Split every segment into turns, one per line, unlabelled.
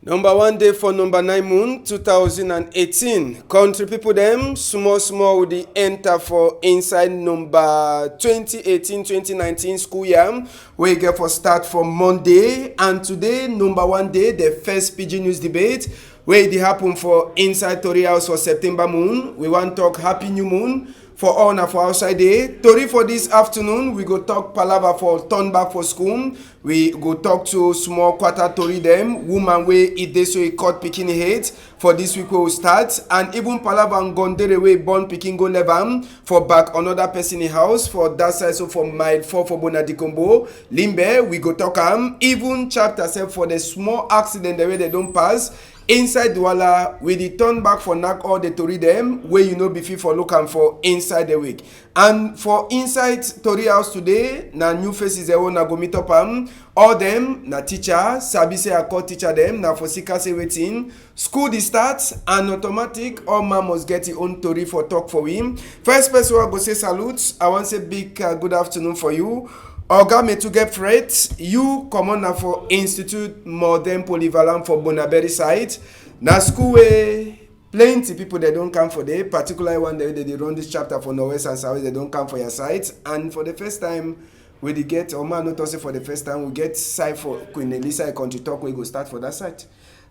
Number 1 day for number 9 moon 2018. Country people them small with the enter for inside number 2018-2019 school year. We get for start from Monday, and today number 1 day the first Pidgin news debate where it happen for inside Tori House for September moon. We want talk happy new moon for all na for outside day. Tori for this afternoon, we go talk palava for turn back for school. We go talk to small quarter Tori them, woman wey e dey so e cut pikin head for this week we will start, and even palava and gondere wey born pikin go level for back another person in house for that side. So for mile 4 for Bonadikombo, Limbe, we go talk even chapter 7 for the small accident the way they don't pass. Inside Douala, we dey turn back for knack all the Tori them where you know be fit for look am for inside the week. And for inside Tori House today, na new faces they na go meet up all them na teacher, sabi say I call teacher them, na for sika say waiting. School dey start and automatic, all man must get his own Tori for talk for him. First person I go say salute, I want say big good afternoon for you. Oga me to get fret, you come on now for Institute Modern Polyvalent for Bonaberi side. Na school where plenty people they don't come for there, particularly one day they run this chapter for Northwest and South, they don't come for your side. And for the first time, we dey get, or man not say for the first time, we get side for Queen Elisa Country Talk, we go start for that side.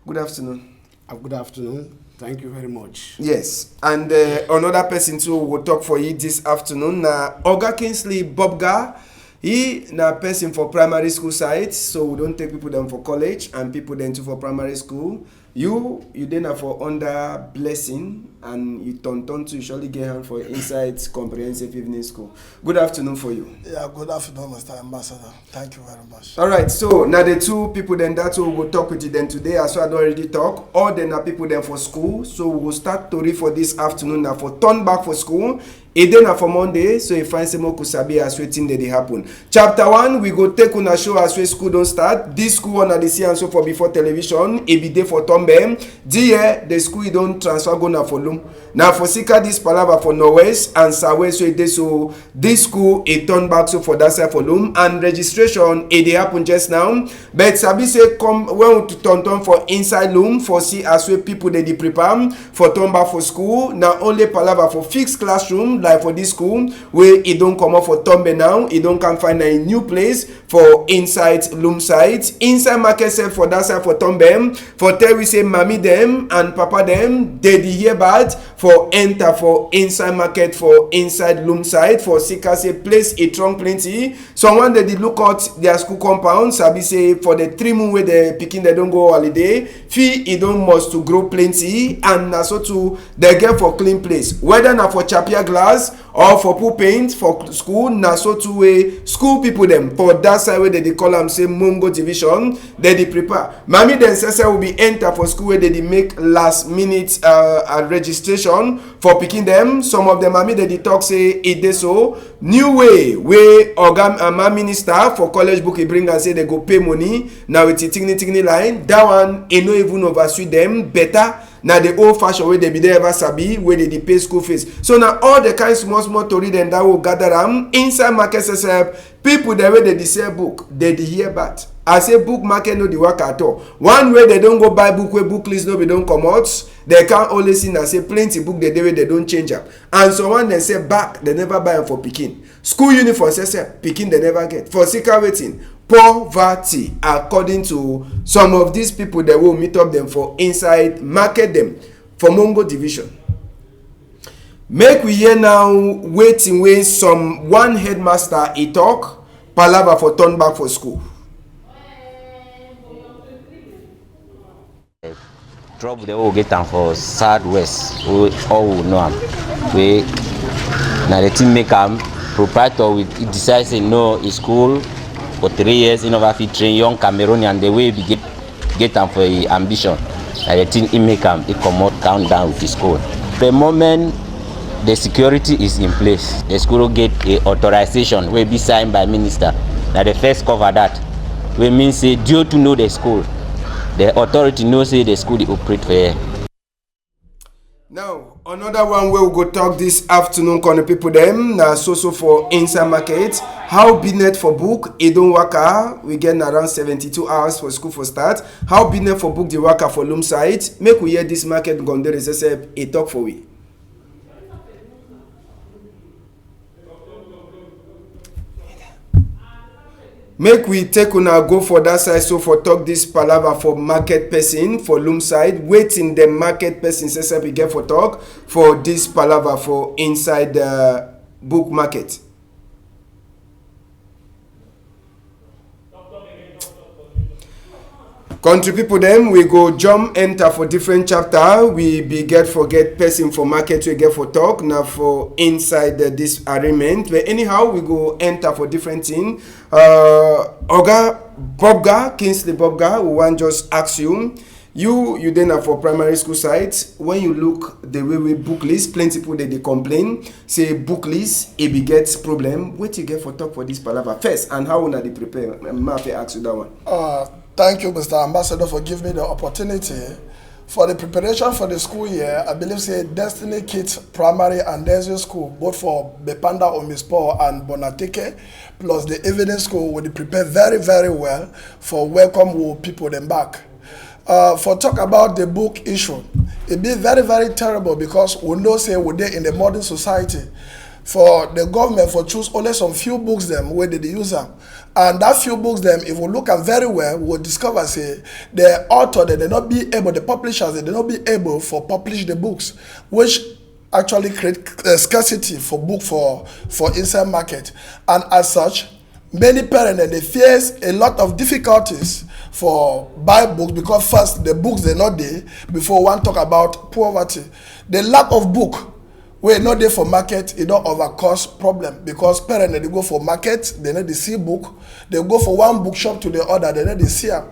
Good afternoon.
Good afternoon. Thank you very much.
Yes, and another person too will talk for you this afternoon. Na Oga Kingsley Bobga. He na person for primary school side, so we don't take people down for college and people then too for primary school. You then are for under blessing, and you turn to usually get hand for inside comprehensive evening school. Good afternoon for you.
Yeah, good afternoon, Mr. Ambassador. Thank you very much.
All right, so now the two people then that we will talk with you then today, as well I already talk. All then are people then for school, so we will start Tori for this afternoon now for turn back for school. It then for Monday, so you find some more kusabi as waiting that they happen. Chapter 1, we go take on a show as we school don't start. This school one at the see and so for before television. It be day for Tombe. The school don't transfer go na for Lum. Now for Sika this palava for Northwest and Southwest, so it so this school it turn back so for that side for Lum, and registration it happen just now. But Sabi say come when to turn for inside Lum for see as we people they prepare for turn back for school. Now only palava for fixed classroom. Like for this school where it don't come up for Tombe now, it don't come find a new place for inside Loom side, inside market side for that side for Tombe. For tell we say mommy them and papa them they hear bad for enter for inside market for inside Loom side for Sika say place a trunk plenty. Someone they did look out their school compound, sabi say for the 3 months where the picking they don't go holiday, fee it don't must to grow plenty, and na so too they get for clean place. Whether na for chapia glass or for pool paint for school, na so two way school people them for that side where they call them say Mungo division, they prepare. Mommy then say will be enter for school where they make last minute registration for picking them. Some of them mommy they talk say it dey so new way where Oga minister for college book he bring and say they go pay money now with the tigni line. That one it no even oversee them better. Now the old fashion way they be there ever sabi where they pay school fees. So now all the kind small Tori then that will gather inside market self people the way they sell book they hear bad. I say book market no the work at all. One way they don't go buy book where book list no be don't come out. They can't always see and say plenty book the way they don't change up. And so when they say back they never buy them for picking. School uniform say picking they never get. For Sika waiting. Poverty, according to some of these people that will meet up them for inside market them for Mongo division. Make we hear now waiting way some one headmaster he talk palava for turn back for school.
Trouble they will get them for Southwest, all will know them. We now the team make them proprietor with it decides say no is school. For 3 years, in over fit train young Cameroonian the way we get them for ambition. I think he make them come out count down with his school. The moment the security is in place, the school will get a authorization will be signed by minister. Now the first cover that we mean say due to know the school, the authority knows say the school they operate for.
Now, another one where we go talk this afternoon, con the people them na so for inside market. How business for book it don't work out. We get around 72 hours for school for start. How business for book the worker for loom site. Make we hear this market gonde resese a talk for we. Make we take una go for that side so for talk this palava for market person for loom side. Waiting the market person say we get for talk for this palava for inside the book market. Country people them we go jump enter for different chapter. We be get forget person for market we get for talk now for inside this arrangement. But anyhow we go enter for different thing. Oga Bobga, Kingsley Bobga, we want just ask you. You then for primary school sites. When you look the way we book list, plenty people they complain. Say book list, it be gets problem. What you get for talk for this palava first and how una they prepare? Mafi ask you that one.
Thank you, Mr. Ambassador, for giving me the opportunity. For the preparation for the school year, I believe say Destiny Kids Primary and Nursery School, both for Bepanda Omispo and Bonateke, plus the evening school will be prepared very, very well for welcome will people them back. For talk about the book issue, it be very, very terrible because we know say we're there in the modern society. For the government for choose only some few books them where they use them. And that few books them, if we look at very well, we'll discover say the author they not be able, the publishers they not be able for publish the books, which actually create scarcity for book for inside market. And as such, many parents they face a lot of difficulties for buy books because first the books they're not there before one talk about poverty. The lack of book wey no dey for market, e don overcause problem because parents they go for market, they need to see book, they go for one bookshop to the other, they need to see am.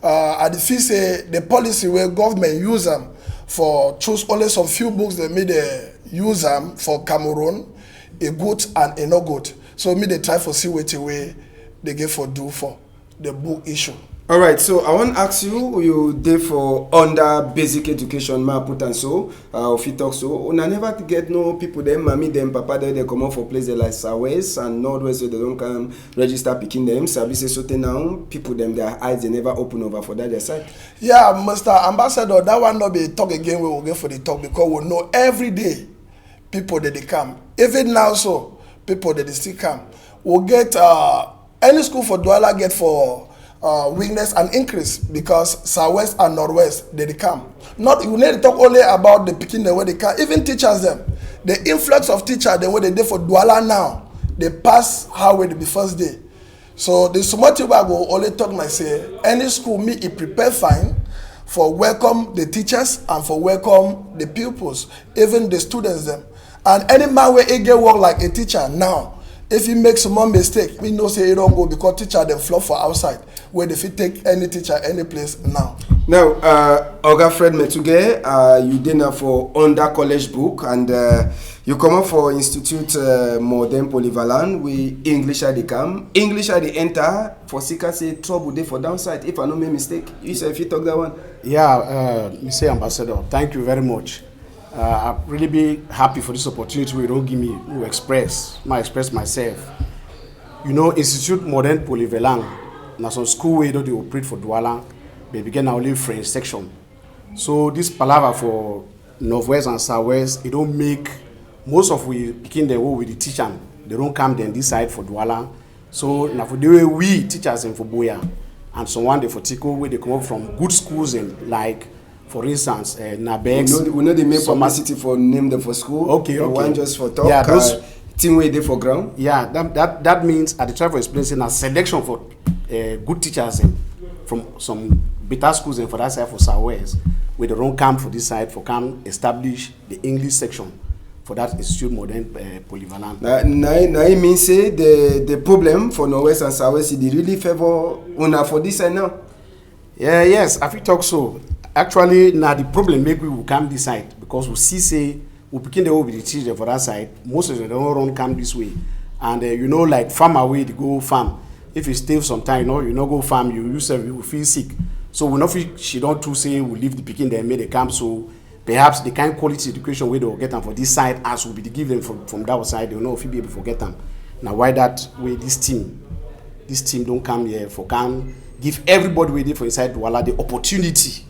I feel say the policy where government use them for choose only some few books, they may they use them for Cameroon, a good and a no good. So me they try for see what way they get for do for the book issue.
All right, so I want to ask you there for under basic education, ma put and so, if you talk so, una never get no people them, mommy them, papa them, they come out for places like Southwest and Northwest, so they don't come register picking them. Services so now, people them their eyes they never open over for that their side.
Yeah, Mr. Ambassador, that one not be talk again. We will get for the talk because we know every day people that they come. Even now, so people that they still come. We'll get any school for Douala get for. Weakness and increase because Southwest and Northwest they come. Not you need to talk only about the picking the way they can. Even teachers them, the influx of teachers the way they did for Douala now, they pass how it be first day. So the smart people go only talk like say any school me it prepare fine for welcome the teachers and for welcome the pupils, even the students them. And any man where it get work like a teacher now. If he makes one mistake, we know say he don't go because teacher them flop for outside where they fit take any teacher any place now.
Now, Oga Fred Metuge, you did now for under college book and you come up for Institute Modern Polyvalent. We English at the come. English at the enter for Sika say trouble day for downside. If I no make mistake, you say if you talk that one.
Yeah, Mr. Ambassador, thank you very much. I'll really be happy for this opportunity we don't give me to express myself. You know, Institute Modern Polyvalent, now some school where they operate for Douala, they begin only French section. So this palaver for Northwest and Southwest, it don't make most of we begin the work with the teacher. They don't come then this side for Douala. So now for the way we teachers in for Boya and someone they for Tico where they come up from good schools and like. For instance, Nabex.
We know they make publicity for name them for school.
Okay.
One just for talk.
Yeah, those
team way they for ground.
Yeah, that means at the try for explaining a selection for good teachers from some better schools and for that side for Southwest, where they don't come for this side for come establish the English section for that Institute Modern Polyvalent.
Now it means say the problem for Northwest and Southwest they really favor una for this side now.
Yeah, yes, I feel talk so. Actually, now the problem maybe we will come this side because we see say we begin the with the teacher for that side. Most of them don't run come this way, and you know like farmer way to go farm. If you stay some time, you know go farm, you yourself you will feel sick. So we not feel she don't too say we leave the picking there make the camp so perhaps the kind of quality education where they will get them for this side as will be the give them from that side, they will know if you be able to get them. Now why that way this team don't come here for can give everybody waiting for inside Douala the opportunity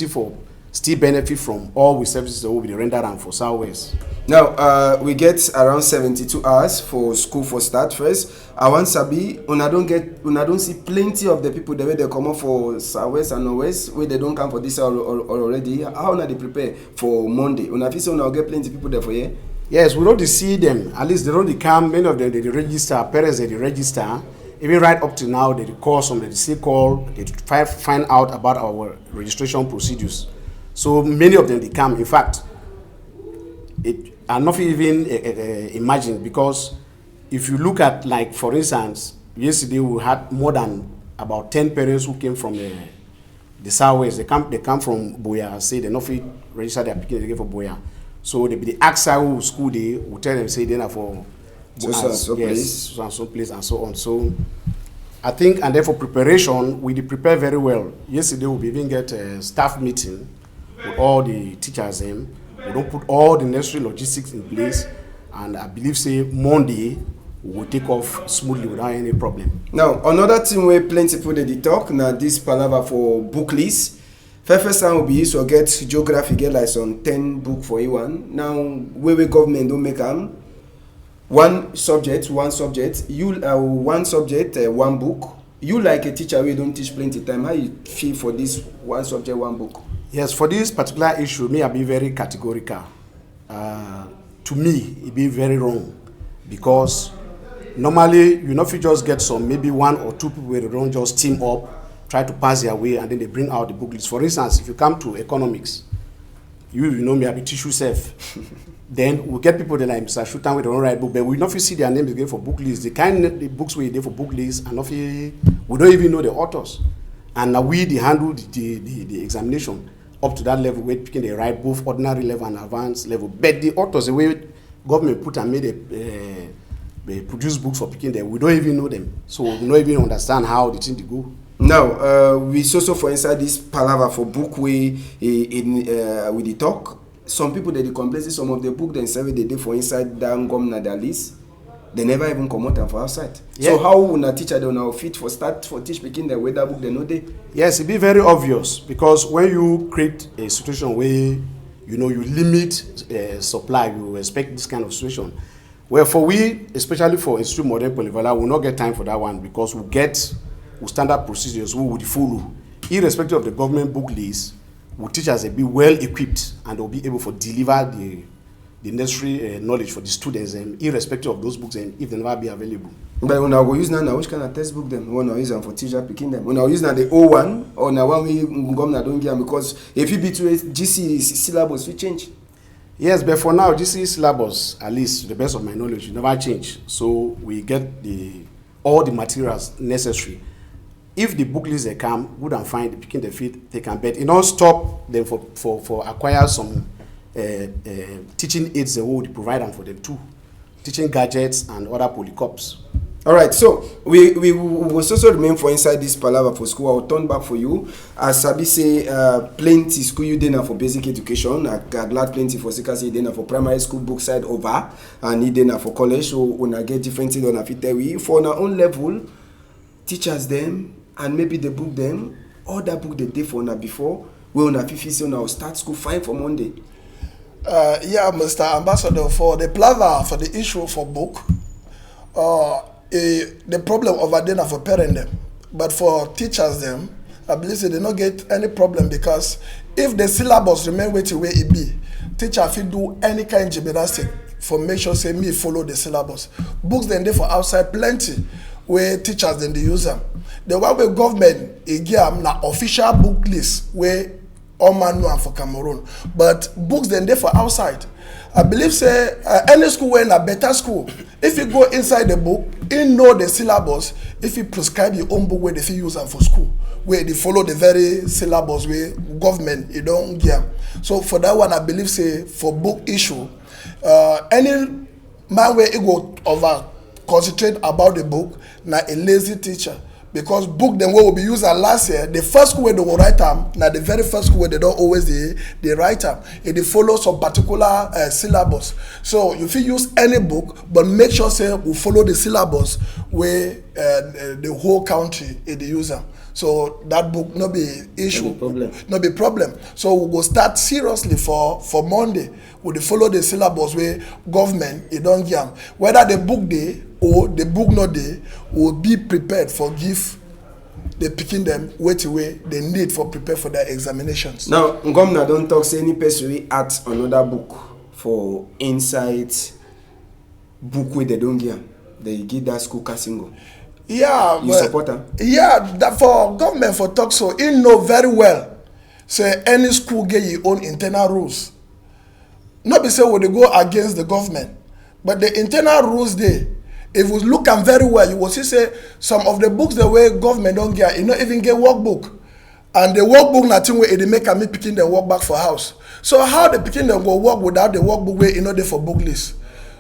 for still benefit from all the services that will be rendered and for Southwest.
Now, we get around 72 hours for school for start first. I want Sabi, una don't see plenty of the people the way they come up for Southwest and Northwest, where they don't come for this already. How now they prepare for Monday? Una feel so now get plenty people there for here?
Yes, we don't see them. At least they don't come. Many of them they register. Parents they register. Even right up to now, they call some. They still call. They find out about our registration procedures. So many of them they come. In fact, I'm not even imagine, because if you look at, like, for instance, yesterday we had more than about 10 parents who came from the Southwest. They come from Boya. Say they not fit register their picking again for Boya. So they be the outside school day. We tell them say they are for so place and so on. So I think, and therefore preparation, we prepare very well. Yesterday we even get a staff meeting with all the teachers. We don't put all the necessary logistics in place, and I believe say Monday we will take off smoothly without any problem.
Now another thing where plenty people they talk now, this palaver for book list. First time will be used to get geography, get like some 10 book for A1. Now where government don't make them one subject, you one subject, one book. You like a teacher we don't teach plenty time. How you feel for this one subject, one book?
Yes, for this particular issue, me I be very categorical. To me, it be very wrong, because normally you know if you just get some maybe one or two people where they don't just team up, try to pass their way, and then they bring out the book list. For instance, if you come to economics, you know me I be tissue self. Then we get people that like Mr. Shutan with their own right book, but we not see their names again for book list. The kind of the books we did for book list, and we don't even know the authors. And now we handle the examination up to that level, where picking the right both ordinary level and advanced level. But the authors, the way government put and made they produce books for picking them, we don't even know them. So we don't even understand how the thing they go.
Now, we also for inside this palaver for book we with the talk. Some people they complain some of the book themselves they did for inside down government their list. They never even come out and for outside. Yeah. So how will a teacher they now fit for start for teach picking the weather book they know they?
Yes, it be very obvious, because when you create a situation where you limit supply, you expect this kind of situation. Well, for we, especially for Institute Modern Polyvalent, we will not get time for that one, because we standard procedures we would follow, irrespective of the government book list. We teachers will be well equipped and they'll be able to deliver the necessary knowledge for the students, irrespective of those books, if they never be available.
But when I go use now which kind of textbook them? When I use them for teacher picking them. When I use now the O1 or now one we government don't get them, because if you be to GC syllabus we change.
Yes, but for now GC syllabus, at least to the best of my knowledge, never change. So we get all the materials necessary. If the book list they come, would and find picking the feet, they can bet. It don't stop them for acquire some teaching aids they would provide them for them too. Teaching gadgets and other polycops.
All right, so we will also remain for inside this palaver for school. I'll turn back for you. As Sabi say, plenty school you did for basic education. I glad plenty for secondary did for primary school book side over, and he did for college. So when I get different things on a fit we for our own level, teachers them and maybe they book them. All that book they did for now before. We on a 50 now start school fine for Monday.
Yeah, Mr. Ambassador, for the palaver for the issue for book. The problem over there for parent them, but for teachers them, I believe they don't get any problem, because if the syllabus remain where it be, teacher fit do any kind of gymnastic for make sure say me follow the syllabus. Books then they for outside plenty where teachers then they use them. The one where government give them na official book list where all man know for Cameroon, but books then they for outside. I believe say any school where in a better school, if you go inside the book, you know the syllabus. If you prescribe your own book where they use them for school, where they follow the very syllabus where government you don't give. So for that one, I believe say for book issue, any man where you go over concentrate about the book, na a lazy teacher, because book them wey will be used last year, the first school wey they will write them, na the very first school wey they don't always they write them. They follow some particular syllabus. So you fit use any book, but make sure say we follow the syllabus where the whole country they use them. So that book no be issue, no be problem. So we go start seriously for Monday. We dey follow the syllabus where government don't give them. Whether the book dey or the book not dey, will be prepared for give the picking them wait away they need for prepare for their examinations.
Now, governor don't talk say any person we add another book for inside book where they don't give them. They give that school casting.
Yeah,
you support them?
Yeah, that for government for talk so he know very well. Say any school get your own internal rules. Not be say when they go against the government, but the internal rules there. If you look at very well, you will see say some of the books the way government don't get, you not even get workbook, and the workbook nothing way they make me picking them work back for house. So how the picking them go work without the workbook way you know they for book list.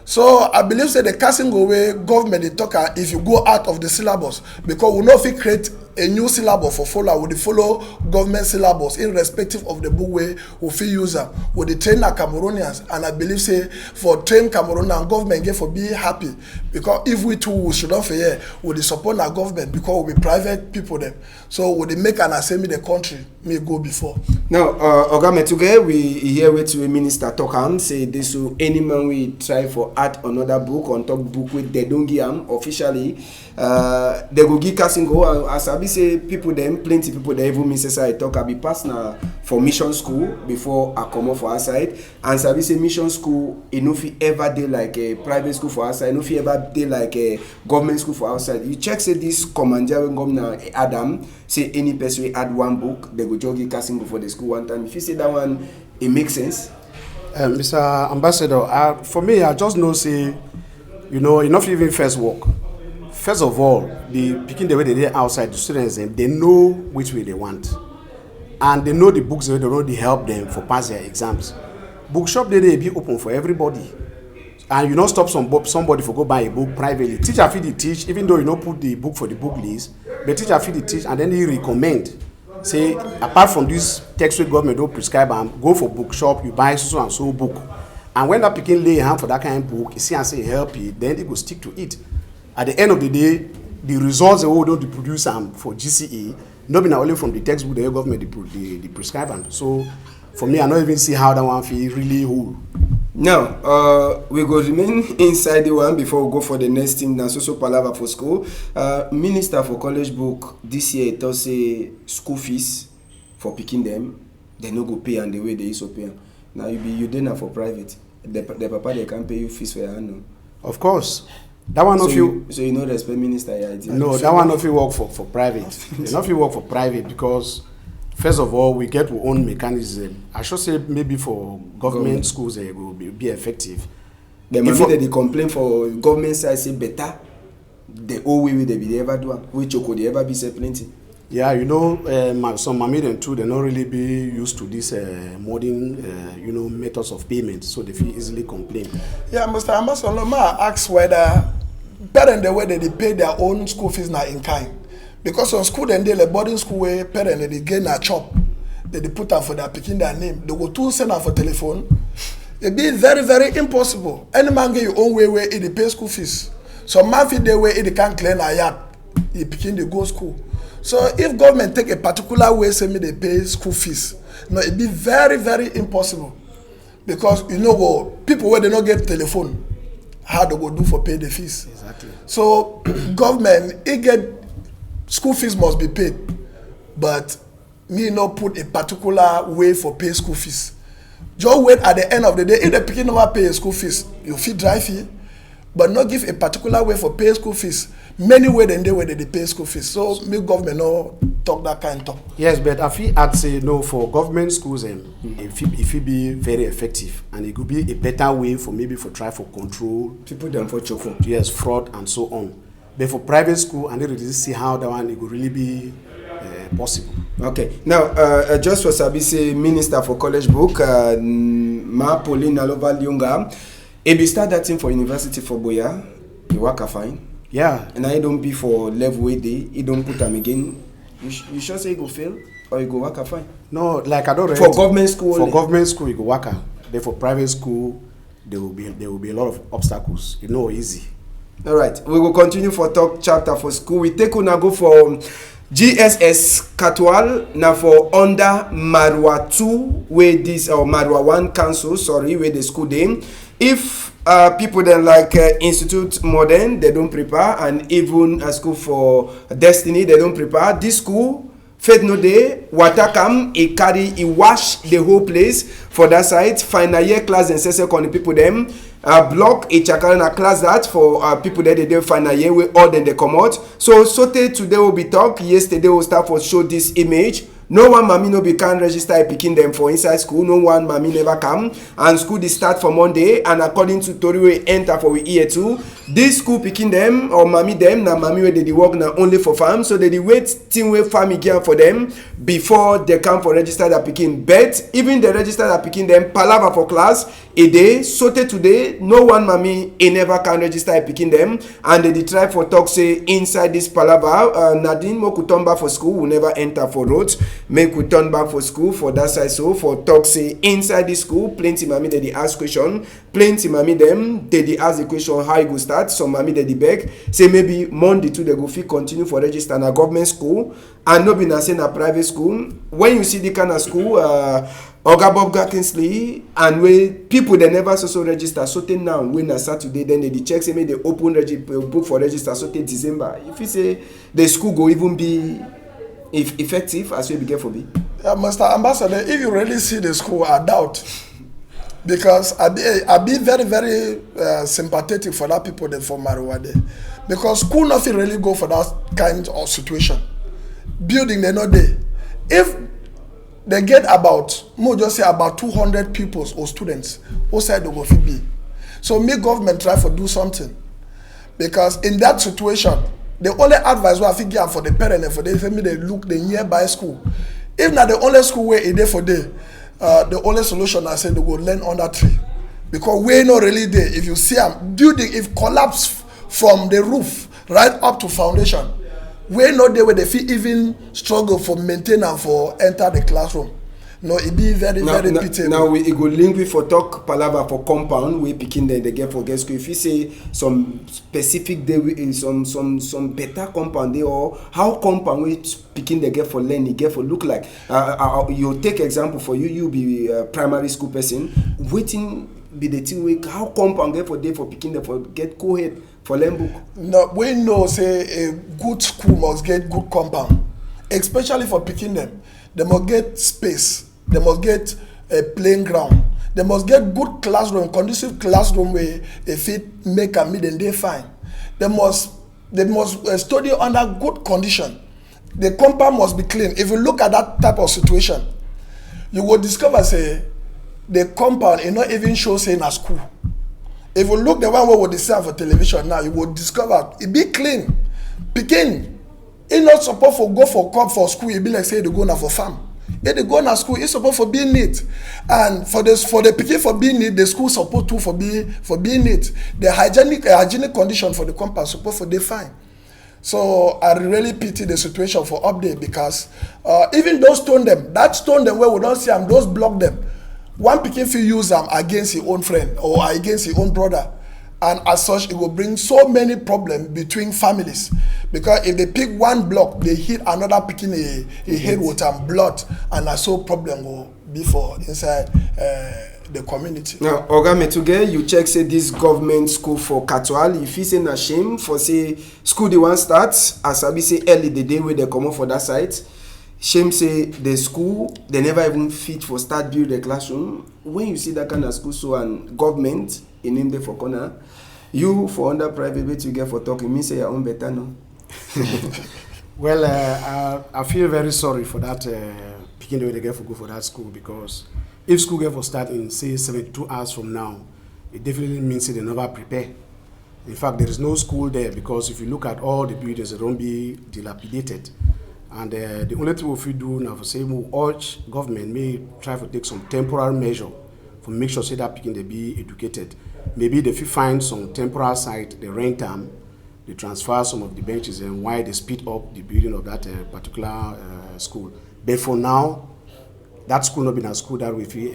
So I believe say the casting away government they talk if you go out of the syllabus, because we know if we create a new syllabus for follow, we follow government syllabus irrespective of the book way we fit use them. We dey train our Cameroonians, and I believe say for train Cameroonian government get for be happy, because if we too we should not fear we dey support our government, because we be private people them. So we dey make an assembly the country may go before.
Now, Oga Metuge, we hear with the minister talk and say this so any man we try for add another book on top book with they don't give them officially. They go give casting go as I be say people them plenty people they even miss I talk I be pass now for mission school before I come off for outside, and I be say mission school it no fit ever dey like a private school for outside, no fit ever dey like a government school for outside. You check say this commander when governor Adam say any person we add one book they go just give casting go for the school one time. If you say that one it makes sense.
Mr. Ambassador, for me I just know say you know enough even first work. First of all, the picking the way they did outside, the students they know which way they want, and they know the books that they already help them for pass their exams. Bookshop they be open for everybody, and you not stop somebody for go buy a book privately. Teacher feed the teach, even though you not put the book for the book list, but teacher feed the teach, and then he recommend. Say apart from this text way government don't prescribe and go for bookshop, you buy so and so book, and when that picking lay hand for that kind of book, you see and say help you, then they go stick to it. At the end of the day, the results they don't produce for GCE, not be only from the textbook the government they prescribe them. So for me, I don't even see how that one feel really whole.
Now, we go remain inside the one before we go for the next thing. Now, so palaver for school. Minister for college book this year it say school fees for picking them, they no go pay and the way they used to pay. Now you then for private. The papa they can pay you fees for your hand. No?
Of course. That one of you.
So you know respect minister idea.
No, that one of you work for private. You not you work for private because first of all we get our own mechanism. I should say maybe for government schools they will be effective.
The maybe they complain for government side say better. The old way they ever do which could ever be say plenty.
Yeah, you know, some Mamiden too, they not really be used to this modern, methods of payment, so they feel easily complain.
Yeah, Mr. Ambassador, I ask whether parents the way they pay their own school fees now in kind, because on school then they boarding school where parents they get a chop, they put them for their picking their name, they go to send them for telephone. It be very very impossible. Any man get your own way where they pay school fees. Some man fit their way they can't clean a yard, he picking they go school. So if government take a particular way, say me they pay school fees, no, it be very, very impossible. Because people where they not get telephone, how they go do for pay the fees.
Exactly.
So government, it get school fees must be paid, but me not put a particular way for pay school fees. Just wait at the end of the day, if the picking never pay school fees, you fee dry fee, but not give a particular way for pay school fees. Many way than they way they pay school fees. So me government no talk that kind of talk.
Yes, but I feel I'd say no for government schools if it be very effective, and it could be a better way for maybe for try for control
people them for choke.
Yes, fraud and so on. But for private school, and they really see how that one it could really be possible.
Okay. Now, just for Sabise, Minister for College Book, Ma Pauline Alova Lyonga, if you start that thing for University for Boya, you work fine.
Yeah.
And I don't be for level way day, he don't put them again. You sure say he go fail or he go work fine?
No, like I don't.
For government school.
For
only.
government school, you go work. Then for private school, there will be a lot of obstacles. It's not easy.
All right, we will continue for talk chapter for school. We take una go for GSS Katwal now for under Marwa 2 where this or Marwa 1 council, sorry, where the school name. If people then like Institute Modern, they don't prepare, and even a school for Destiny, they don't prepare. This school, Fed no day, water come, he carry, he wash the whole place for that side. Final year class and second people them. Block a chakarana class that for people that they do final year we all then they come out. So today will be talk. Yesterday will start for show this image. No one mommy no be can register picking them for inside school. No one mommy never come. And school they start for Monday. And according to Tori we enter for we year 2. This school picking them or mommy them na mommy where they work now only for farm. So they wait till we farm again for them before they come for register that picking. But even the register that picking them palava for class a day. So today no one mommy never can register picking them. And they try for talk say inside this palava Nadine mo turn back for school will never enter for roads. Make we turn back for school for that side. So for talk say inside the school plenty mommy they ask question, plenty mommy them they ask the question how you go start. Some mommy they beg say maybe Monday too they go fit continue for register na government school and no be na say na private school. When you see the kind of school Oga Bob Kingsley and where people they never so register so now when na Saturday then they check say maybe they open book for register so December. If you say the school go even be effective as we begin for be.
Mr. Ambassador, if you really see the school, I doubt. Because I be very, very sympathetic for that people that for Mariwade. Because school nothing really go for that kind of situation. Building they not there. If they get about, more just say about 200 pupils or students, who said they go fit be. So me government try to do something. Because in that situation, the only advice I think for the parents and for the family they look the nearby school. If not the only school where it there for day, the only solution I said they go learn on that tree. Because we're not really there. If you see them building, if collapse from the roof right up to foundation, we're not there where they feel even struggle for maintain and for enter the classroom. No, it be very, very pitiable.
Now we go link with for talk palava for compound we picking they get for get school. If you say some specific day in some better compound there or how compound we picking they get for learning get for look like you take example for you be a primary school person waiting be the thing week how compound get for day for picking them for get co-head for learn book.
No, we know say a good school must get good compound, especially for picking them. They must get space. They must get a playing ground. They must get good classroom, conducive classroom where if it make a meet and they fine. They must study under good condition. The compound must be clean. If you look at that type of situation, you will discover say the compound is not even show say in a school. If you look the one where we see for television now, you will discover it be clean. Begin. It not supposed to go for school. It be like say they go now for farm. If they go to school, it's supposed for being neat, and for the picking for being neat, the school supposed to for being neat. The hygienic condition for the compound supposed for they fine. So I really pity the situation for update because even those stone them where we don't see them, those block them. One picking feel use them against his own friend or against his own brother. And as such, it will bring so many problems between families. Because if they pick one block, they hit another picking a head with blood, and a so problem will be for inside the community.
Now, Oga Metuge, you check say this government school for Katwal, if you say na shame for say school the one starts, as I be say early the day where they come up for that site. Shame say the school, they never even fit for start build the classroom. When you see that kind of school, so and government in him there for corner, you for under private way to get for talking, mean say your own better no.
Well, I feel very sorry for that picking the way they get for go for that school because if school get for start in say 72 hours from now, it definitely means they never prepare. In fact, there is no school there because if you look at all the buildings, they don't be dilapidated. And the only thing we do now for say we urge government may try to take some temporary measure for make sure say that picking they be educated. Maybe they find some temporary site, they rent them, they transfer some of the benches and why they speed up the building of that particular school. But for now, that school not been a school that we feel,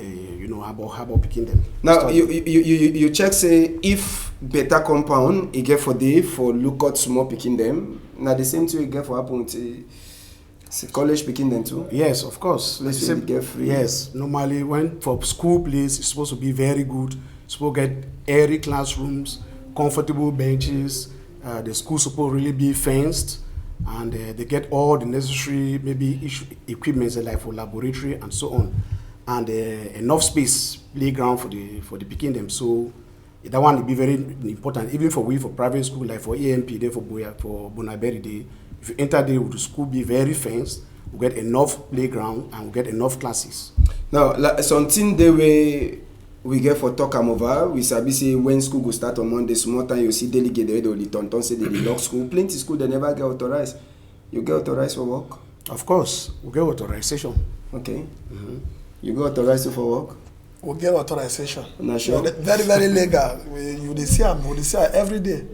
about picking them.
Now, you check, say, if better compound, you get for day for look at small picking them. Now, the same thing you get for happen to college picking them too?
Yes, of course.
Let's say get free.
Yes, normally when for school place, it's supposed to be very good. It's supposed to get airy classrooms, comfortable benches. The school supposed to really be fenced. And they get all the necessary equipment like for laboratory and so on, and enough space playground for the picking them. So that one will be very important even for private school like for AMP there for Bonaberi Day. If you enter there, the school be very fenced. We get enough playground and we get enough classes.
Now something the way we get for talk over, we sabi say when school go start on Monday, small time you see delegate the only tonton say they lock school. Plenty school they never get authorized. You get authorized for work?
Of course, we get authorization.
Okay. Mm-hmm. You get authorized for work?
We get authorization.
Not sure.
Very, very legal. You see every day.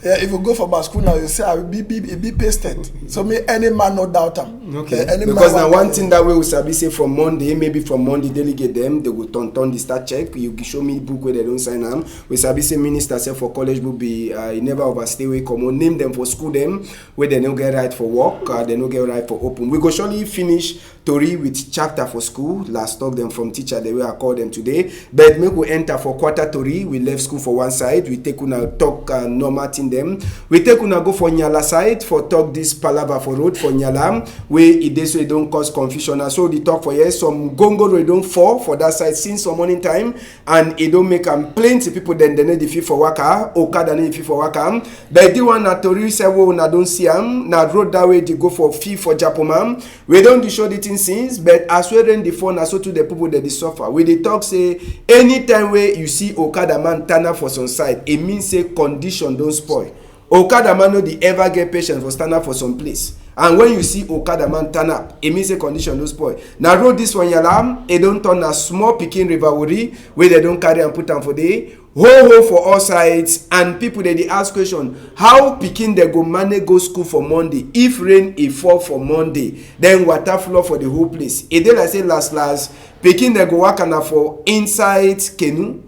Yeah, if you go for my school now, you see I will be pasted. So me any man no doubt them.
Okay. Because now one thing that we will sabi say from Monday, maybe from Monday delegate them, they will turn the start check. You show me book where they don't sign them. We sabi say minister say for college book be never overstay we come on name them for school them where they no get right for work, they no get right for open. We go surely finish Tori with chapter for school. Last talk them from teacher the way I call them today, but make we enter for quarter Tori. We left school for one side, we take una talk normal thing them, we take una go for Nyala side for talk this palava for road for Nyala where it dey so it don't cause confusion. And so the talk for yes some gongo we don't fall for that side since some morning time and it don't make plenty people then they need the fee for waka okada need the fee for waka, but the one na Tori say we una don't see na road that way they go for fee for Japomam. We don't show the thing since, but as we run the phone so to the people that they suffer we dey talk say anytime where you see okada man turn up for some side, it means say condition don't spoil. Okada man no dey ever get patience for stand up for some place, and when you see okada man turn up, it means say condition don't spoil. Now road this one yalam, it don't turn a small picking rivalry where they don't carry and put them for day ho for all sides, and people they ask question how picking they go manage go school for Monday if rain e fall for Monday then water flow for the whole place. It dey like say last picking they go work na for inside canoe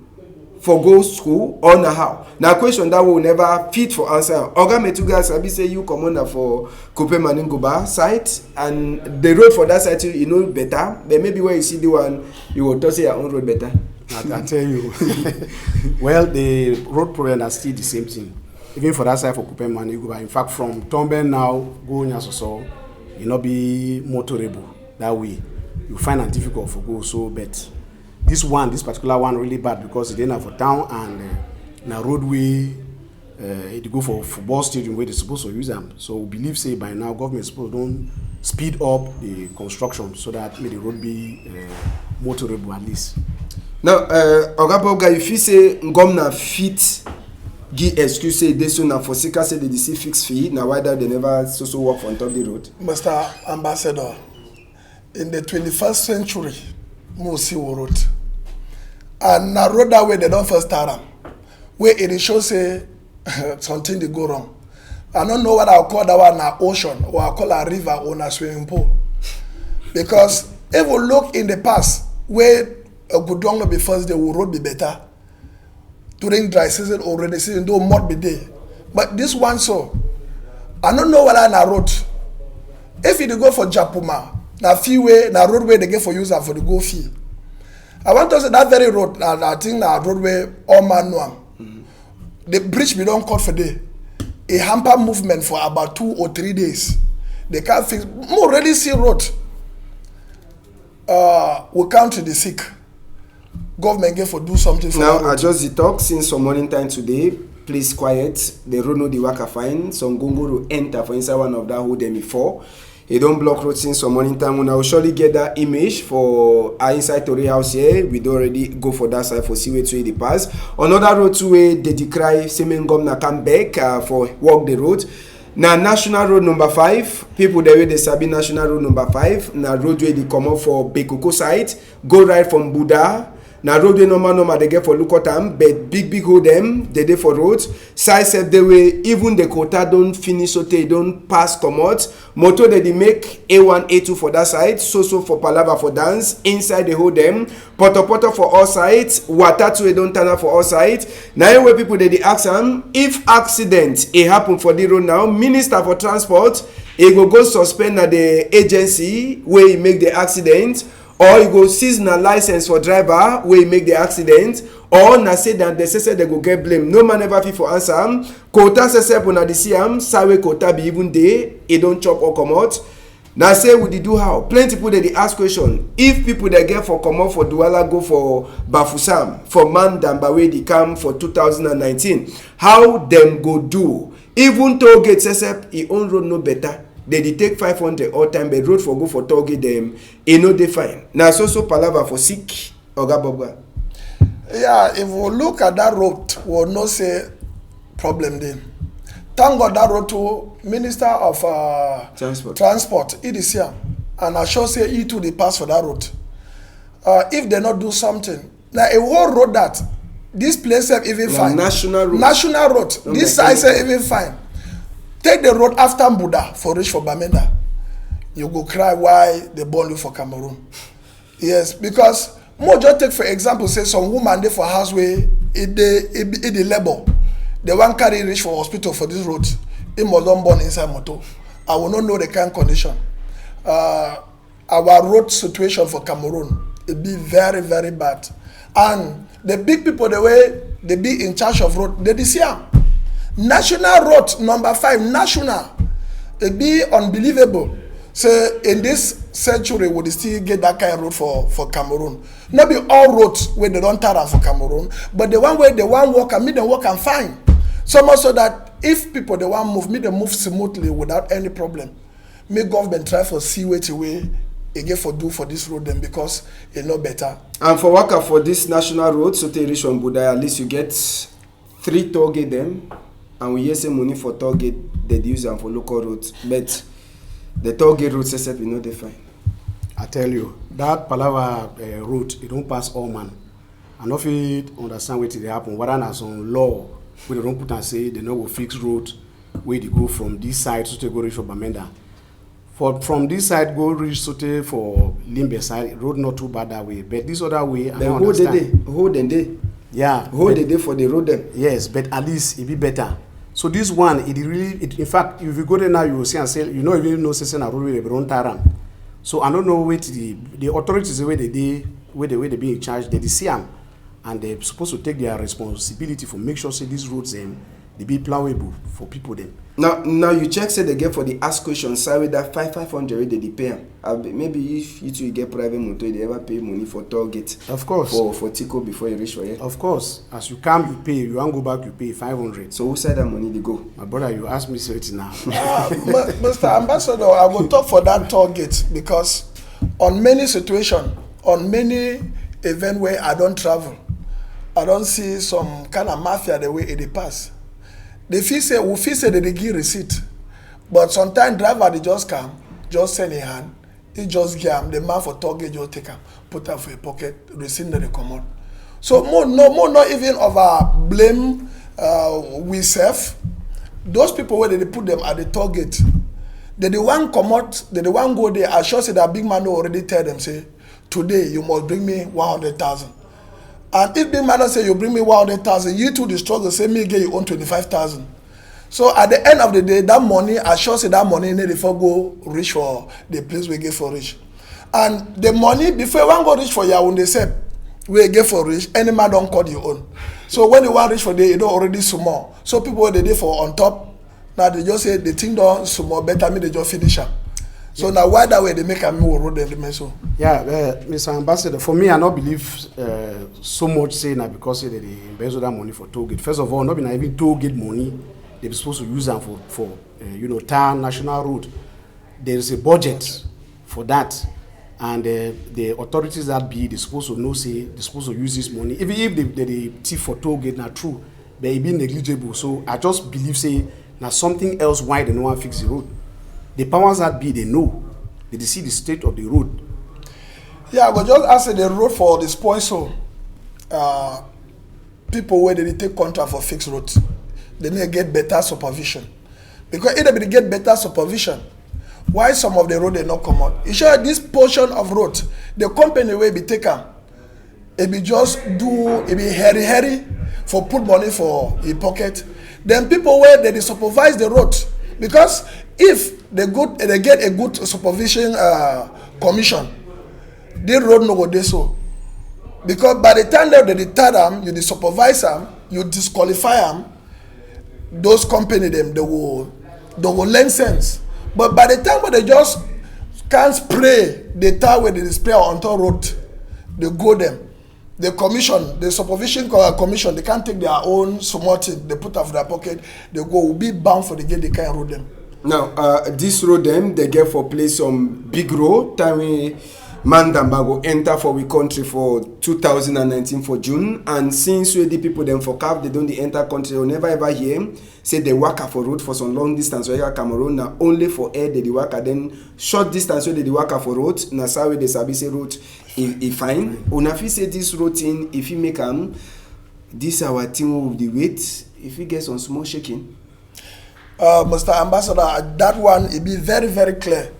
for go school or na how. Now question that will never fit for answer. Oga Metuga sabi say you commander for Kupe Maningoba site and the road for that site you know better. But maybe when you see the one you will talk say your own road better.
I tell you. Well, the road problem is still the same thing. Even for that side for Kupe Maningoba. In fact, from Tombe now go Nyasoso, you not be motorable that way. You find it difficult for go so, but this particular one really bad because it didn't have for town and na roadway it go for football stadium where they supposed to use them. So we believe say by now government supposed don't speed up the construction so that may the road be motorable at least.
Now Oga Boga, if you say government fit give excuse say this so now for sika say they see fixed fee now why that they never so work on top of the road.
Mr. Ambassador, in the 21st century, Musi road. And na road that way they don't first start them. Where it shows say something they go wrong. I don't know what I'll call that one an ocean or I'll call a river or a swimming pool. Because if we look in the past where a good long be first day will road be better. During dry season or rainy season, though mud be there. But this one so I don't know what I road. If you go for Japuma, na freeway, na roadway they get for user for the go fee. I want to say that very road, I think na roadway all man know. The bridge we don't cut for day. A hamper movement for about 2 or 3 days. They can't fix. More really see road. We count to the sick. Government get for do something for
now. I just the talk since some morning time today. Please quiet. The road no the worker fine. Some gongo enter for inside one of that who them before. They don't block road since some morning time. When I will surely get that image for our inside Tori house here. We don't already go for that side for see where to the pass. Another road to where they decry semen governor come back for walk the road. Now national road number 5. People the way they sabi national road number 5. Now road where they come up for Bekoko side. Go right from Buddha. na road wey normal dey get for local town, but big hole dem dey dey for road. Side sef dey wey even the quota don finish so tey don pass comot. Motor dey make A1 A2 for that side, so for palava for dance inside the hole dem, poto for all sides, water too don turn up for all sides. Na im wey people dey ask am if accident e happen for the road now, minister for transport e go suspend na the agency wey make the accident, or e go seize na license for driver wey make the accident, or na say that they say they go get blame. No man ever fit for answer am. Quota say una dey see am, sawe quota be even dey, e don chop or comot. Na say we dey do how? Plenty people dey ask question. If people dey get for comot for Douala go for Bafusam, for Mandamba wey dey come for 2019, how dem go do? Even toll gate say e own road no better. They dey take 500 all time, but road for go for toll gate dem e no dey fine. Na so palava for sick Oga Bogba.
Yeah, if we look at that road, we'll not say problem there. Thank God that road to Minister of Transport, it is here. And I sure say he too they pass for that road. If they not do something, now a whole road that this place have even fine.
National road.
National road. No, this side say even fine. Take the road after Buddha for reach for Bamenda. You go cry why they born you for Cameroon. Yes, because more just take for example, say some woman dey for house where it the labor. They want carry reach for hospital for this road. It must not born inside motor. I will not know the kind of condition. Our road situation for Cameroon, it be very, very bad. And the big people, the way they be in charge of road, they see am. National road number 5, national. It be unbelievable. So in this century, would they still get that kind of road for Cameroon? Not be all roads where they don't tire for Cameroon, but the one where they want walk and me them walk and fine. So much so that if people they want move, me they move smoothly without any problem. Make government try for see way to way again for do for this road then, because it no better.
And for worker for this national road, so they reach on Buddha, at least you get 3 toll gate them, and we use money for toll gate they use them for local roads, but the toll gate road set we know they fine.
I tell you, that Palava road, it don't pass all man. I don't fit understand what they happen. Whether na some law where they don't put and say they no go fix road where they go from this side to go reach for Bamenda. From this side go reach Sote for Limbe side, road not too bad that way. But this other way, I don't understand.
Hold the day.
Yeah.
Hold the day for the road then.
Yes, but at least it be better. So this one, in fact, if you go there now, you will see and say, you know, even know Sesen a road where they run Taran. So I don't know what the authorities the way they be in charge, they see them, and they're supposed to take their responsibility for make sure say these roads they be plowable for people then.
Now you check say they get for the ask question side with that 500 they pay. Maybe if you two get private motor, they ever pay money for toll gate.
Of course.
For Tico before you reach for here.
Of course. As you come, you pay. You want to go back, you pay 500.
So who said that money they go?
My brother, you ask me so it's now.
Mr. Ambassador, I will talk for that toll gate because on many situations, on many events where I don't travel, I don't see some kind of mafia the way it pass. We feel say they give receipt, but sometimes driver they just come, just send a hand, he just give him the man for toll gate just take him, put him for a pocket, receipt that they come out. So more not even of our blame we self. Those people where they put them at the toll gate, they the one come out, they the one go there. I sure say that big man already tell them say, today you must bring me 100,000. And if big man say you bring me 100,000, you too the struggle say me get you own 25,000. So at the end of the day, that money, I sure say that money need before go reach for the place we get for reach. And the money before one go reach for your own, they say we get for reach, any man don't call your own. So when you want reach for there, you don't already small. So people they for on top, now they just say the thing don't small, better me they just finish up. So now why that way they make a more road than the so?
Yeah, Mr. Ambassador, for me I don't believe so much saying that because they embezzle that money for toll gate. First of all, not even toll gate money, they're supposed to use them for town national road. There is a budget for that, and the authorities that be they're supposed to know say they're supposed to use this money. Even if they thief for toll gate, not true, but it be negligible. So I just believe say now something else why they no one fix the road. The powers that be, they know. They see the state of the road.
Yeah, but just ask the road for the spoil so. people where they take contract for fixed roads, they need to get better supervision. Because if they get better supervision, why some of the road they not come out? You sure this portion of road, the company will be taken. It be just do, it be hurry for put money for a pocket. Then people where they supervise the road. Because if they get a good supervision commission, the road no go dey so. Because by the time they tell them, you supervise them, you disqualify them, those company them they will learn sense. But by the time when they just can't spray the tire where they spray on top road, they go them. The commission, the supervision commission, they can't take their own small thing, they put out of their pocket, they go, will be bound for the gate, they can't road them.
Now, this road them, they get for place some big road, time we Mandamba go enter for we country for 2019 for June, and since we the people them for CAF, they don't enter country, you never ever hear say they work for road for some long distance where Cameroon now only for air they work, then short distance where they work for road, na sawe they sabi say road is fine. Unafi say this routine if you make this our team with the weight, if you get some small shaking.
Mr. Ambassador, that one it be very, very clear.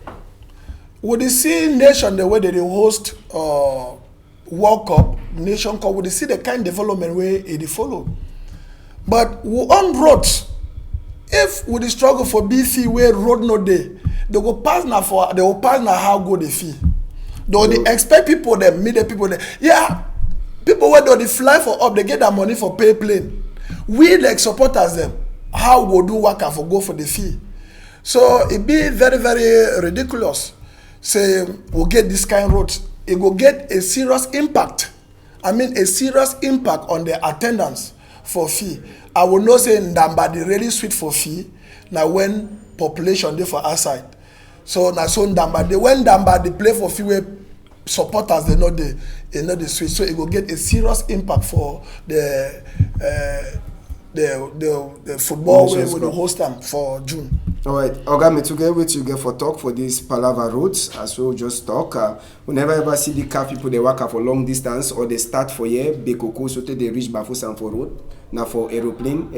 Would you see nation the way they host World Cup, Nation Cup, would you see the kind of development way they follow? But we on roads, if we struggle for BC where road no day, they will pass now how good they feel. They expect people them, meet the people them. Yeah, people where they fly for up, they get that money for pay plane. We like supporters them. How we do work for go for the fee? So it be very, very ridiculous. Say we'll get this kind of road, it will get a serious impact. I mean a serious impact on the attendance for fee. I will not say Ndamba they really sweet for fee. Now when population they for outside. So now so Ndamba they when Ndamba they play for fee where supporters they know the sweet. So it will get a serious impact for the football where we will host them for June.
All right, Oga, me together with you get for talk for this Palava roads as we just talk. We never ever see the car people they work for long distance or they start for here. Bekoko so they reach Bafousan for road. Now for aeroplane.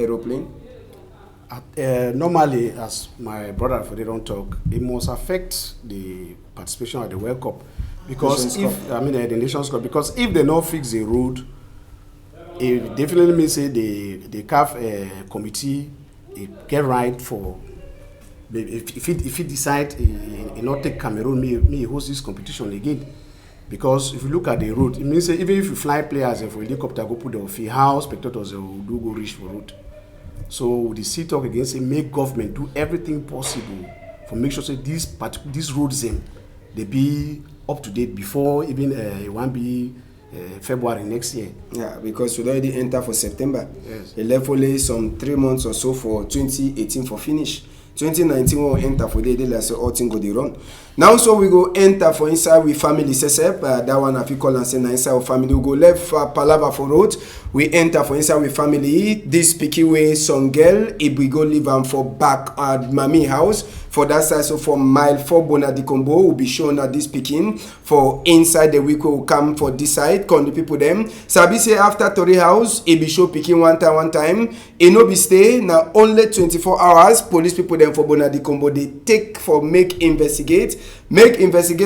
Normally, as my brother for they don't talk, it must affect the participation of the World Cup because the Nations Cup, because if they not fix the road, it definitely means say the CAF committee get right for. If he decide he not take Cameroon, me host this competition again, because if you look at the road, it means even if you fly players for helicopter go put the fee, how spectators will do go reach for road. So the sea talk again say make government do everything possible for make sure say these roads they be up to date before even it won't be February next year.
Yeah, because we already enter for September.
Yes.
It left only some 3 months or so for 2018 for finish. 2019 we will enter for the day like so all things go the run. Now so we go enter for inside with family sesep. That one I call and say na inside with family. We go left Palava for road. We enter for inside with family. This picky way some girl. If we go live am for back at mommy house for that side. So from mile 4 Bonadikombo will be shown at this picking for inside the week will come for this side. Con the people them. Sabi say after Tori house it be show picking one time. It no be stay now only 24 hours. Police people them for Bonadikombo they take for make investigate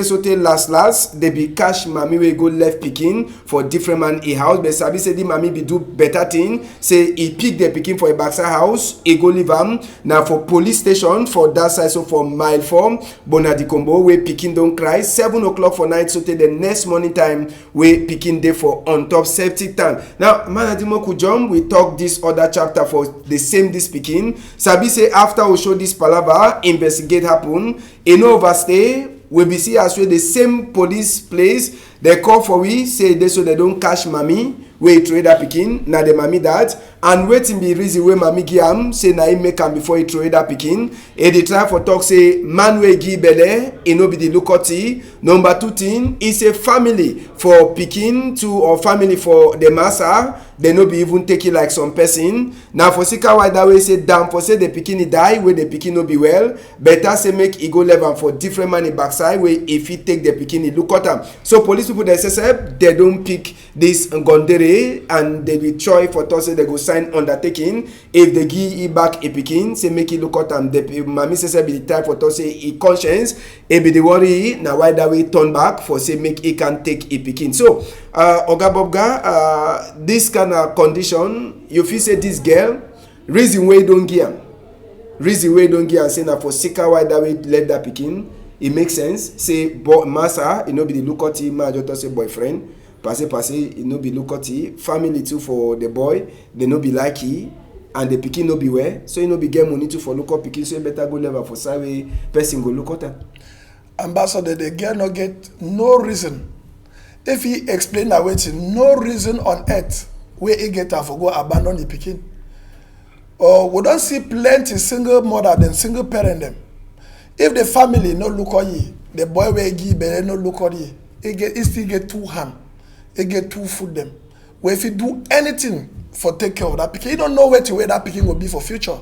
so till last they be cash mommy we go left picking for different man a house. But sabi say the mommy be do better thing. Say he pick the picking for a backside house. He go leave am now for police station for that side. So for mile 4 Bonadikombo we picking don't cry 7 o'clock for night. So till the next morning time we picking day for on top safety tank. Now Manadimo Kujom we talk this other chapter for the same this picking. Sabi say after we show this palava investigate happen. In overstay, we be see as well the same police place. They call for we say they so they don't catch mommy. We trade that picking na the mommy that and waiting be reason where mommy give am say na him make am before he trade that picking. E dey try for talk say man we give belle e no be the locality. Number 2 thing is a family for pikin to or family for the massa, they no be even take it like some person. Now for sika why that way say down for say the pikin die where the pikin no be well, better say make e go level for different money backside where if he take the pikin look at am. So police people they say they don't pick this ngondere and they will try for to say they go sign undertaking if they give e back a pikin say make it look at am. The mami say be the type for to say e conscience e be the worry now why that way turn back for say make e can take a pikin. So Oga Bobga, this kind of condition, you feel say this girl, reason why don't give am, say na for sika why that way let that pikin, it makes sense. Say massa, it no be the look at him, I just say boyfriend, passe, it no be look at him, family too for the boy, they no be like he, and the pikin no be where, so you no be get money too for look up pikin, so you better go level for side way person go look at her.
Ambassador, the girl no get no reason. If he explain that waiting, no reason on earth where he get her for go abandon the pikin. Or we don't see plenty single mother than single parent them. If the family no look at you, the boy where give but no look at you, he still get two hand, he get two food them. Where if he do anything for take care of that pikin, he don't know where that pikin will be for future.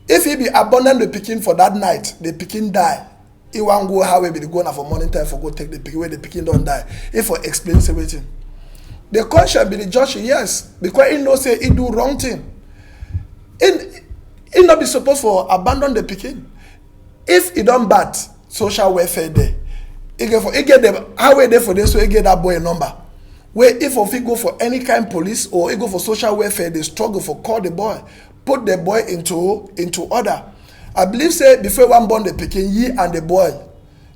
If he be abandon the pikin for that night, the pikin die. He won't go how we be going for morning time for go take the pikin where the pikin don't die. If for explain everything, the conscience be the judge, yes, because he know say he do wrong thing. He not be supposed for abandon the pikin. If he don't bad social welfare there, he get them how we there for this, so he get that boy a number. Where if he go for any kind police or he go for social welfare, they struggle for call the boy, put the boy into order. I believe say before one born the pikin, ye and the boy,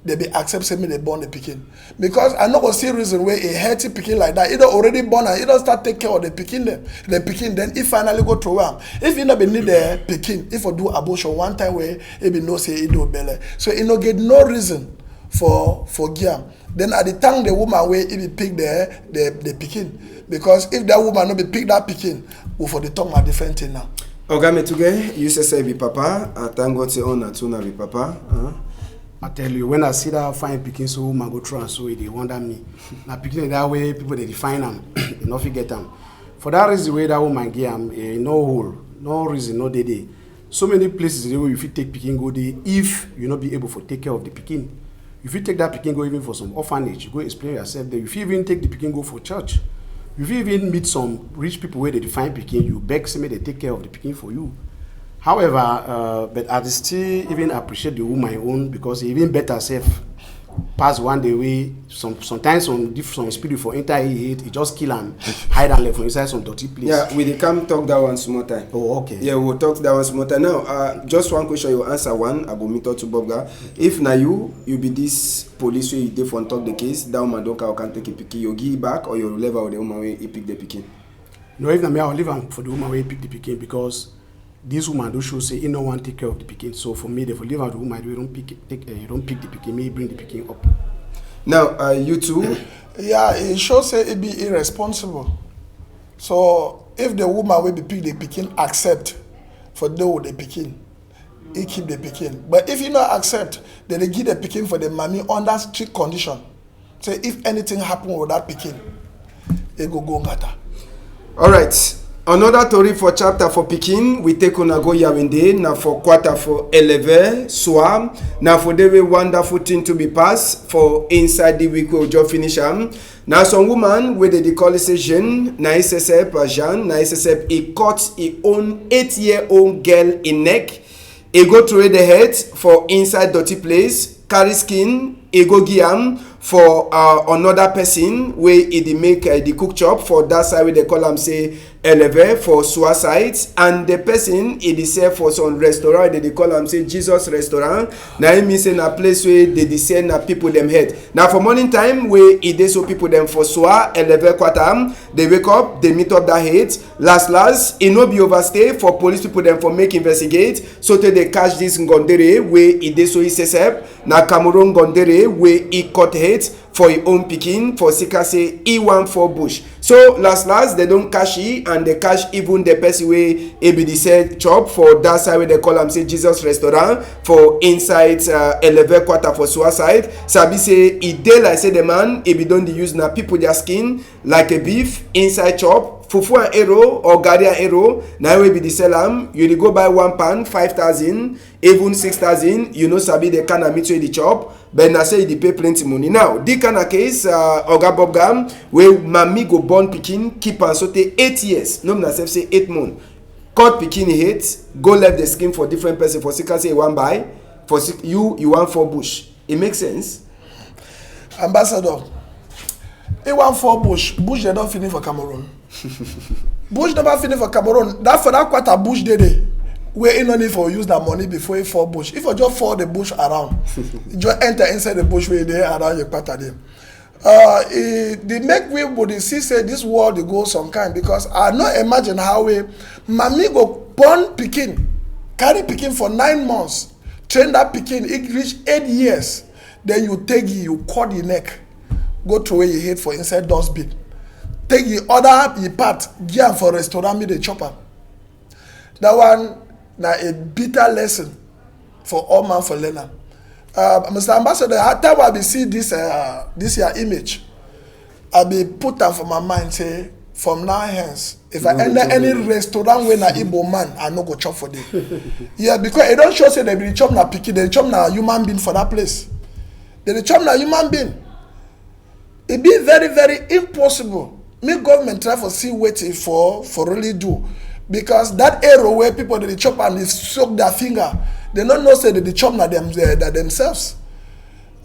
they be accept say me they born the pikin. Because I not gonna see reason where a healthy pikin like that, either already born and either start take care of the pikin then he finally go through am. If he not be need the pikin, if I do abortion one time where he be no say he do belly. So he no get no reason for giam. Then at the time the woman where he be pick the pikin. Because if that woman not be pick that pikin, we for the tongue a different thing now.
Oga Metuge, you say be papa, I thank God say on and tuna be papa.
I tell you, when I see that fine pikin so woman go through and so they wonder me. Now pikin that way people they define them, they not forget them. For that reason way that woman give them no hole, no reason, no day. So many places where you fit take pikin go there if you not be able to take care of the pikin. If you take that pikin go even for some orphanage, you go explain yourself there. If you even take the pikin go for church. If you even meet some rich people where they define pikin, you beg say they take care of the pikin for you. However, but I still even appreciate the woman own because he even better self pass one day way. Sometimes some spirit for enter he just kill and hide and left for inside some dirty place.
Yeah, we dey come talk that one small time.
Oh, okay.
Yeah, we'll talk that one small time. Now, just one question, you answer one. I go meet up to Bobga. If now you be this police where you dey for talk the case, that woman don't can take a pikin, you give it back or you leave out the woman where you pick the pikin.
No, if me, I'll leave am for the woman where you pick the pikin because this woman do show say he no want take care of the pikin. So for me, they for leave out the woman you don't pick the pikin, may bring the pikin up.
Now, you too.
Yeah, it shows say it be irresponsible. So if the woman will be pick the pikin accept for do the pikin, he keep the pikin. But if you not accept, then they give the pikin for the mommy under strict condition. So if anything happen with that pikin, they go ngata.
All right. Another story for chapter for Pikin, we take on a go Yawinde, now for quarter for 11, Swam, now for the wonderful thing to be passed, for inside the week we'll just finish Now some woman, where they call it Jean, na SSF, Jean, na SSF, he cut his own 8-year-old girl in neck, he go through the head for inside dirty place, carry skin, he go giam, for another person where he make the cook chop for that side where they call am say eleve for suicide and the person he sell for some restaurant they call am say Jesus restaurant na him mean say na place where they sell na people them head. Now for morning time where he dey so people them for soa eleve quarter they wake up they meet up that head last e no be overstay for police people them for make investigate so till they catch this ngondere where he dey so he sesep na Cameroon ngondere day where he cut head for his own pikin for sika say he want for bush. So last they don't cash it, and they cash even the person wey be the sell chop for that side where they call am say Jesus restaurant for inside 11 quarter for suicide. Sabi say e dey like say the man be don dey use na people their skin like a beef inside chop. Fufu and arrow or garri and arrow na wey be the sell am. You dey go buy 1 pound 5,000 even 6,000. You know sabi the kind of meat wey dey chop, but na say e dey pay plenty money. Now this kind of case oga bob gam wey mami go born pikin keep am sotey 8 years, no be na sef say 8 months, cut pikin head go left the skin for different person for sika say e wan buy for you wan for bush. It make sense.
Ambassador, he want for bush they don finish for Cameroon. Bush never finish for Cameroon. That for that quarter bush dey where he no need for use that money before he fall bush. If you just fall the bush around, you just enter inside the bush where they around your quarter there. They make we would see say this world dey go some kind, because I no imagine how we mami go born pikin, carry pikin for 9 months, train that pikin, it reach 8 years, then you take you cut the neck, go throw away your head for inside dustbin. Take the other part, give am for restaurant, me the chopper. That one na a bitter lesson for all man for learner. Mr. Ambassador, at time I be see this your image, I be put am for my mind say from now hence, if I enter any restaurant where na Igbo man, I no go chop for them. Yeah, because it don't show say they be chop na pikin, they chop na human being for that place. They chop na human being. It be very very impossible. Make government try for see waiting for really do, because that arrow where people they chop and they soak their finger, they don't know say they chop na themselves.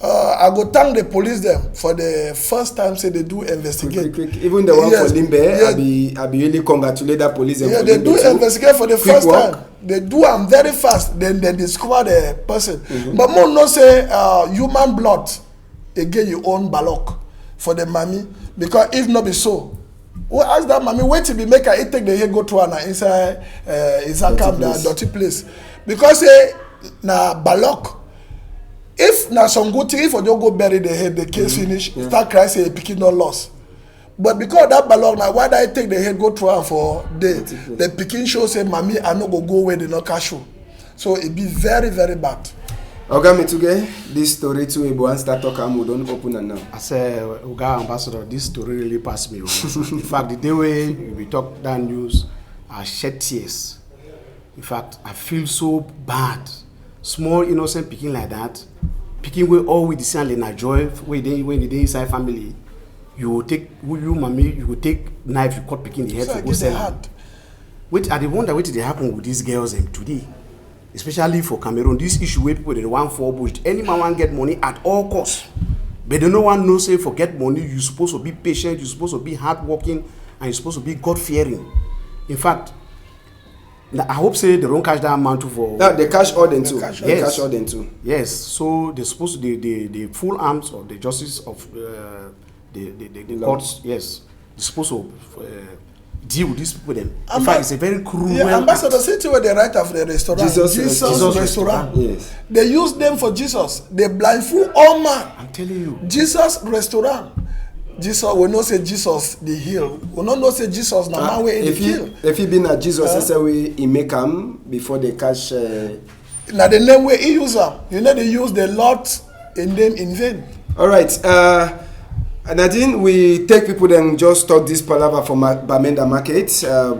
I go thank the police them for the first time say they do investigate.
Quick. Even the one for Limbe, yeah. I be really congratulate that police.
Yeah, they do investigate for the first time. They do them very fast. Then they discover the person. But more no say human blood again your own balok for the mommy, because if not be so, who ask that mommy wait till be make her take the head go to her inside camp that dirty place, because na balok. If na some good thing, if you don't go bury the head, the case finish, start crying say pikin no loss. But because that balong now, why do I take the head go through her for the pikin show say mommy I no go where they no cash you. So it be very very bad.
Oga Metuge, this story too, Ebo and start talking, we don't open and now.
I say, Oga Ambassador, this story really passed me. In fact, the day when we talk that news, I shed tears. In fact, I feel so bad. Small innocent picking like that, picking where all with the same like joy when they inside family, you will take mommy, you will take knife, you cut picking the head to go sell. Wait, I wonder what did happen with these girls today. Especially for Cameroon, this issue where people they want for bush. Any man want get money at all costs, but they no one knows say for get money you supposed to be patient, you supposed to be hardworking, and you supposed to be God fearing. In fact, I hope say they don't catch that man too for.
No, they catch all them too.
Yes.
They catch all them too.
Yes, so they're supposed to the full arms of the justice of the courts. Yes, they're supposed to. Deal with these people then. In fact, it's a very cruel.
Yeah, Ambassador, see where they write of the restaurant. Jesus restaurant.
Yes.
They use them for Jesus. They blindfold all man.
I'm telling you.
Jesus restaurant. Jesus, we not say Jesus the hill. We not say Jesus na man way in the hill.
If he been at Jesus, that's the way he make him before they catch.
Now the name where he use them. You know they use the Lord in them in vain.
All right. Nadine, we take people then just talk this palaver for Bamenda Market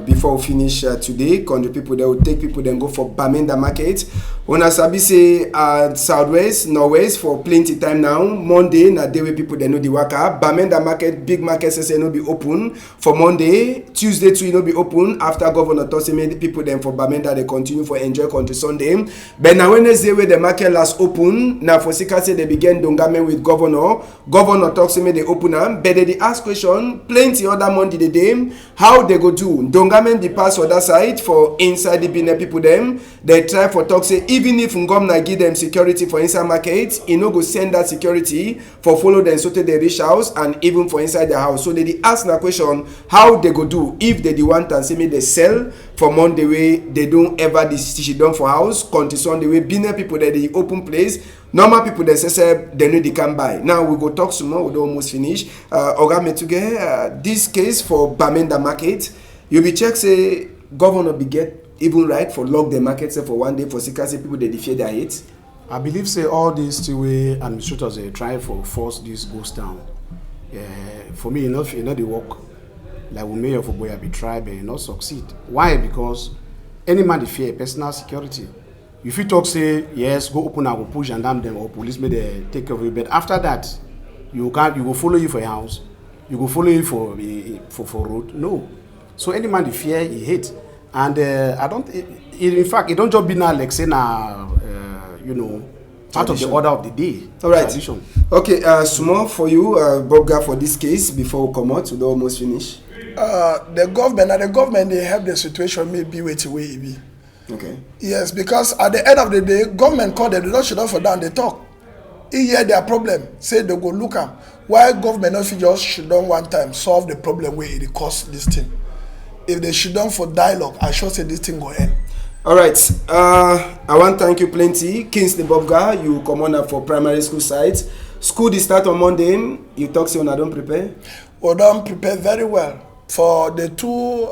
before we finish today. Because the people that will take people then go for Bamenda Market. When I sabi say Southwest, Northwest for plenty time now. Monday, na day where people they know the waka. Bamenda Market, big market say no be open for Monday. Tuesday too, no be open. After Governor Tosi made the people then for Bamenda they continue for enjoy country Sunday. But now Wednesday where the market last open, now for Sika say they begin dongame with Governor. Governor Tosi made the open am, but they ask question plenty other Monday the day how they go do. Dongame the pass for that side for inside the Benin people them. They try for talk say even if government give them security for inside market, e no go send that security for follow them so tey they reach house and even for inside their house. So they dey ask na question how they go do if they dey want am say make they sell for Monday wey they don ever dey sit down for house until Sunday wey business people dey dey open place. Normal people they say they know they can buy. Now we go talk some more. We don almost finish. Oga Metuge, this case for Bamenda market, you be check say governor be get even right for lock the market say for one day for secrecy people they fear their hate.
I believe say all these two way administrators they try for force this goes down. For me, enough the work like we mayor for Boya be try but not succeed. Why? Because any man they fear personal security. If you talk say yes, go open and go push and damn them or police may they take care of you. But after that, you go follow you for your house, you go follow you for road. No. So any man they fear he hate. And I don't in fact it don't just be now like say now part of the order of the day.
All right.
Tradition.
Okay, small for you, Bobga, for this case before we come out, we don't almost finish.
The government they help the situation maybe wait away it be.
Okay.
Yes, because at the end of the day, government call them, they don't shut down for down, they talk. He hear their problem, say they go look am. Why government not just shut down one time, solve the problem where it cost this thing? If they shut down for dialogue, I sure say this thing go end.
All right. I want to thank you plenty. Kingsley Bobga, you come on up for primary school site. School they start on Monday. You talk say I don't prepare.
We don't prepare very well for the two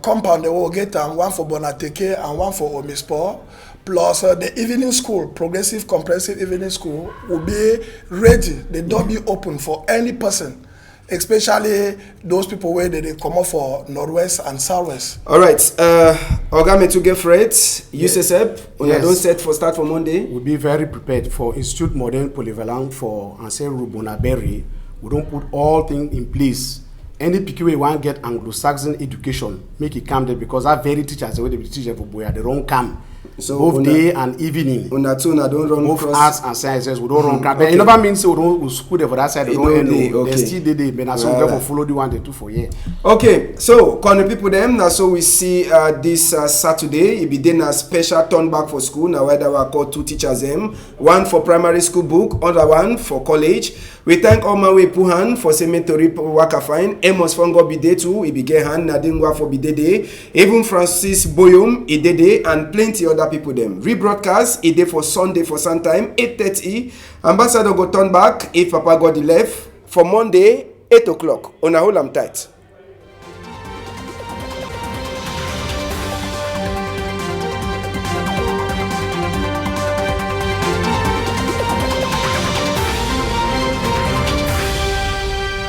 compound they will get one for Bonateke and one for Omispo. Plus the evening school, progressive comprehensive evening school will be ready. They don't be open for any person. Especially those people where they come up for Northwest and Southwest.
All right. Oga Metuge Fred, USSF, when I don't set for start for Monday.
We'll be very prepared for Institute Modern Polyvalent for Anseru Bonaberry. We don't put all things in place. Any PQA want get Anglo-Saxon education, make it come there because our very teachers, the way they teach for boy, they don't come. So both day and evening.
On that tune, I don't run
both
cross.
arts and sciences, we don't run crap. But it never means we don't school there for that side. They don't know. They still did, but now some people follow the one they do for year.
Okay, so calling people them now. So we see this Saturday. It be then a special turn back for school. Now whether we call two teachers them, one for primary school book, other one for college. We thank Omawe Puhan for cemetery waka fine. Amos Fongo be there too. He be get hand. Nadingwa for be there. Even Francis Boyum he there and plenty other people them. Rebroadcast he there for Sunday for some time 8:30. Ambassador go turn back if Papa got the left for Monday 8 o'clock. On a whole am tight.